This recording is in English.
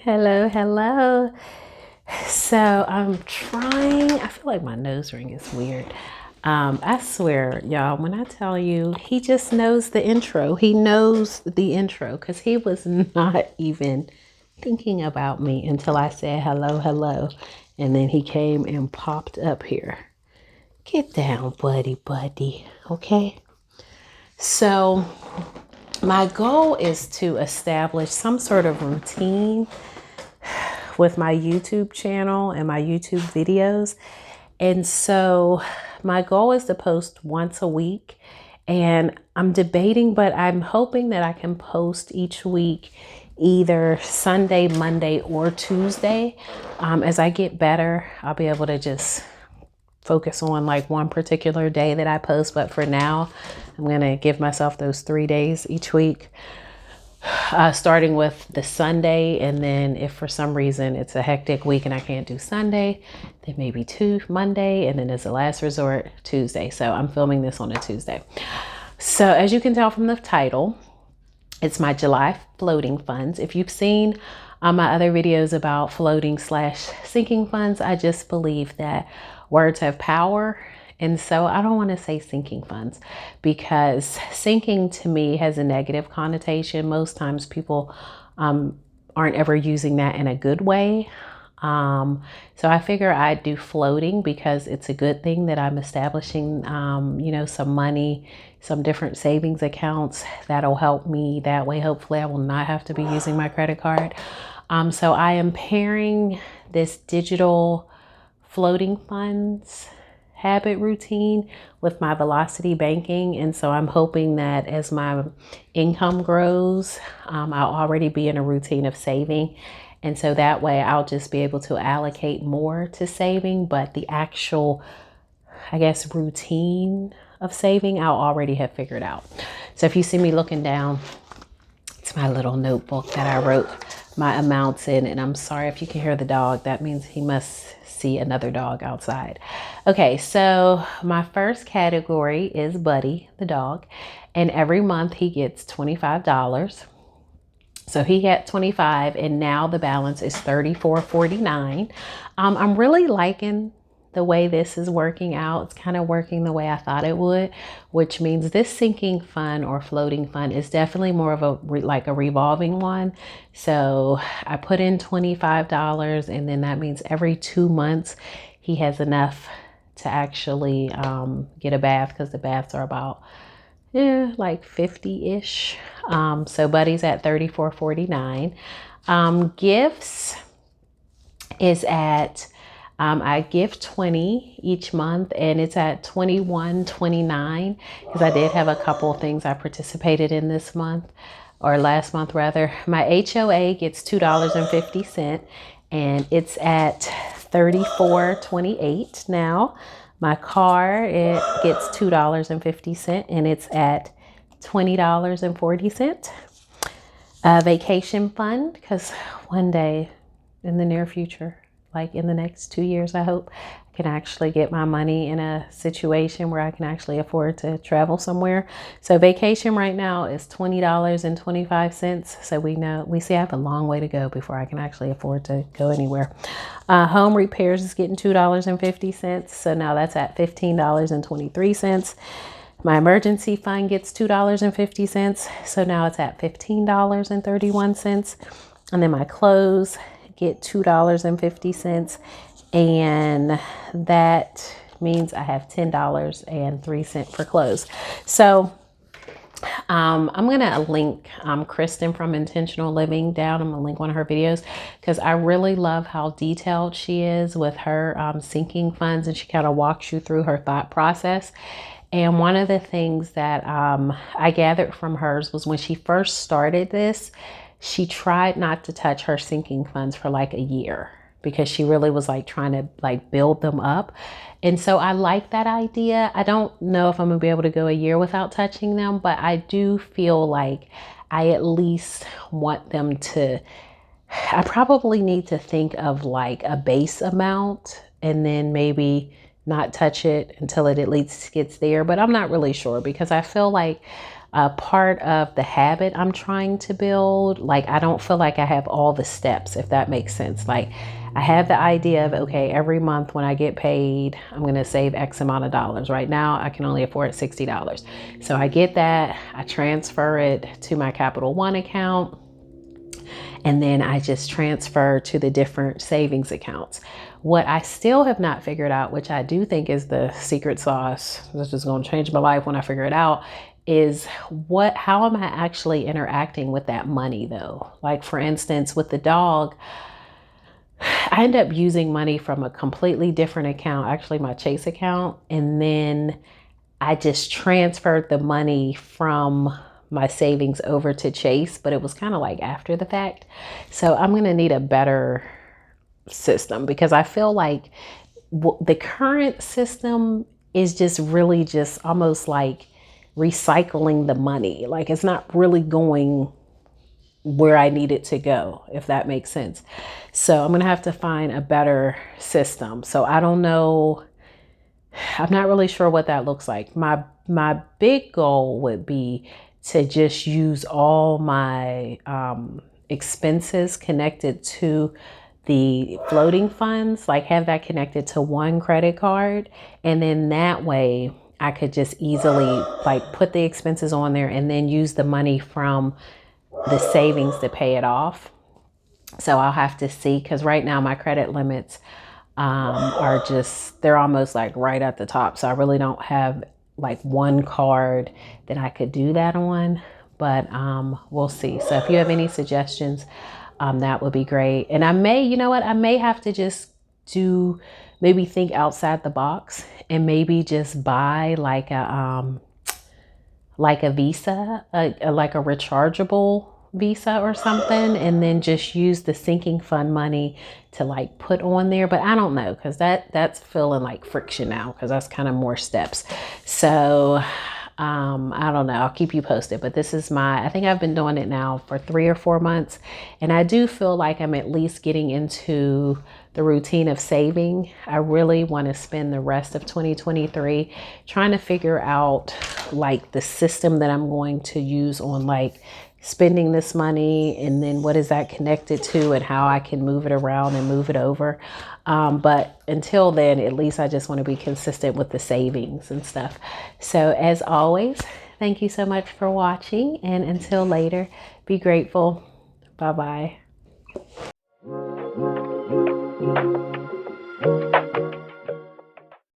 Hello. So I feel like my nose ring is weird. I swear, y'all, when I tell you, he just knows the intro. He knows the intro because he was not even thinking about me until I said hello. And then he came and popped up here. Get down, buddy. Okay. So my goal is to establish some sort of routine with my YouTube channel and my YouTube videos. And so my goal is to post once a week, and I'm debating, but I'm hoping that I can post each week either Sunday, Monday, or Tuesday. As I get better, I'll be able to just focus on like one particular day that I post. But for now, I'm going to give myself those 3 days each week. Starting with the Sunday, and then if for some reason it's a hectic week and I can't do Sunday, then maybe Monday, and then as a last resort, Tuesday. So I'm filming this on a Tuesday. So as you can tell from the title, it's my July floating funds. If you've seen my other videos about floating / sinking funds, I just believe that words have power. And so I don't want to say sinking funds, because sinking to me has a negative connotation. Most times people aren't ever using that in a good way. So I figure I'd do floating because it's a good thing that I'm establishing, some money, some different savings accounts that'll help me that way. Hopefully I will not have to be using my credit card. So I am pairing this digital floating funds habit routine with my velocity banking. And so I'm hoping that as my income grows, I'll already be in a routine of saving. And so that way I'll just be able to allocate more to saving, but the actual, routine of saving, I'll already have figured out. So if you see me looking down, it's my little notebook that I wrote my amounts in. And I'm sorry if you can hear the dog. That means he must see another dog outside. Okay, so my first category is Buddy, the dog. And every month he gets $25. So he got 25, and now the balance is $34.49. I'm really liking the way this is working out. It's kind of working the way I thought it would, which means this sinking fund or floating fund is definitely more of a revolving one. So I put in $25, and then that means every 2 months he has enough to actually get a bath, because the baths are about like 50-ish. So Buddy's at $34.49. Gifts is at I give 20 each month, and it's at $21.29, because I did have a couple of things I participated in this month, or last month rather. My HOA gets $2.50, and it's at $34.28 now. My car, it gets $2.50, and it's at $20.40. Vacation fund, because one day in the near future, like in the next 2 years, I hope I can actually get my money in a situation where I can actually afford to travel somewhere. So vacation right now is $20.25. So we see I have a long way to go before I can actually afford to go anywhere. Home repairs is getting $2.50. So now that's at $15.23. My emergency fund gets $2.50. So now it's at $15.31. And then my clothes get $2.50. And that means I have $10.03 for clothes. So I'm going to link Kristen from Intentional Living down. I'm going to link one of her videos, because I really love how detailed she is with her sinking funds, and she kind of walks you through her thought process. And one of the things that I gathered from hers was when she first started this, she tried not to touch her sinking funds for like a year, because she really was like trying to like build them up. And so I like that idea. I don't know if I'm gonna be able to go a year without touching them, but I do feel like I at least want them to, I probably need to think of like a base amount, and then maybe not touch it until it at least gets there. But I'm not really sure, because I feel like a part of the habit I'm trying to build. Like, I don't feel like I have all the steps, if that makes sense. Like, I have the idea of, okay, every month when I get paid, I'm going to save X amount of dollars. Right now, I can only afford $60. So I get that, I transfer it to my Capital One account, and then I just transfer to the different savings accounts. What I still have not figured out, which I do think is the secret sauce, this is going to change my life when I figure it out, is how am I actually interacting with that money though? Like, for instance, with the dog, I end up using money from a completely different account, actually my Chase account, and then I just transferred the money from my savings over to Chase, but it was kind of like after the fact. So I'm going to need a better system, because I feel like the current system is just really just almost like recycling the money. Like, it's not really going where I need it to go, if that makes sense. So I'm going to have to find a better system. So I don't know. I'm not really sure what that looks like. My big goal would be to just use all my expenses connected to the floating funds, like have that connected to one credit card. And then that way I could just easily like put the expenses on there and then use the money from the savings to pay it off. So I'll have to see, because right now my credit limits are just, they're almost like right at the top. So I really don't have like one card that I could do that on, but we'll see. So if you have any suggestions, that would be great. And I may, you know what, I may have to just maybe think outside the box and maybe just buy like a Visa, like a rechargeable Visa or something, and then just use the sinking fund money to like put on there. But I don't know, because that's feeling like friction now, because that's kind of more steps. So I don't know. I'll keep you posted. But this is I think I've been doing it now for 3 or 4 months. And I do feel like I'm at least getting into the routine of saving. I really want to spend the rest of 2023 trying to figure out like the system that I'm going to use on like spending this money, and then what is that connected to, and how I can move it around and move it over. But until then, at least I just want to be consistent with the savings and stuff. So as always, thank you so much for watching, and until later, be grateful. Bye-bye.